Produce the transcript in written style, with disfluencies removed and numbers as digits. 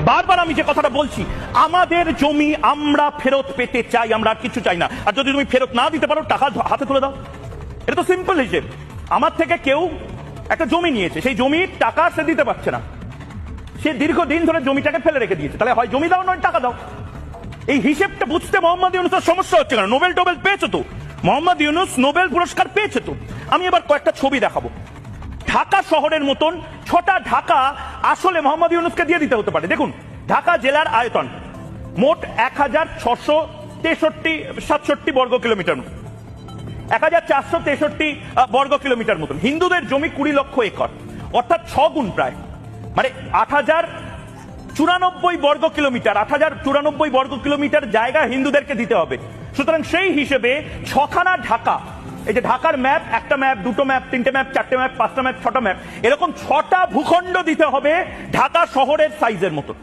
বারবার আমি যে কথাটা বলছি, আমাদের জমি আমরা ফেরত পেতে চাই, আমরা আর কিছু চাই না। আর যদি তুমি ফেরত না দিতে পারো, টাকা হাতে তুলে দাও। এটা তো সিম্পল হিসেব। আমার থেকে কেউ একটা জমি নিয়েছে, সেই জমির টাকা সে দিতে পারছে না, সে দীর্ঘদিন ধরে জমিটাকে ফেলে রেখে দিয়েছে, তাহলে হয় জমি দাও নয় টাকা দাও। এই হিসেবটা বুঝতে মোহাম্মদ ইউনূসের সমস্যা হচ্ছে কেন? নোবেল টোবেল পেয়েছে তো, মোহাম্মদ ইউনূস নোবেল পুরস্কার পেয়েছে তো। আমি এবার কয়েকটা ছবি দেখাবো। ঢাকা শহরের মতন 6টা ঢাকা আসলে মোহাম্মদ ইউনূসকে দিয়ে দিতে হতে পারে। দেখুন, ঢাকা জেলার আয়তন মোট 1667 বর্গ কিলোমিটার, 1463 বর্গ কিলোমিটার মতন। হিন্দুদের জমি 20 লক্ষ একর, অর্থাৎ 6 গুণ প্রায়, মানে 8094 বর্গ কিলোমিটার, 8094 বর্গ কিলোমিটার জায়গা হিন্দুদেরকে দিতে হবে। সুতরাং সেই হিসেবে 6খানা ঢাকা, এই যে ঢাকার ম্যাপ, একটা ম্যাপ, দুটো ম্যাপ, তিনটে ম্যাপ, চারটে ম্যাপ, 5টা ম্যাপ, 6টা ম্যাপ, এরকম 6টা ভূখণ্ড দিতে হবে ঢাকা শহরের সাইজের মতো।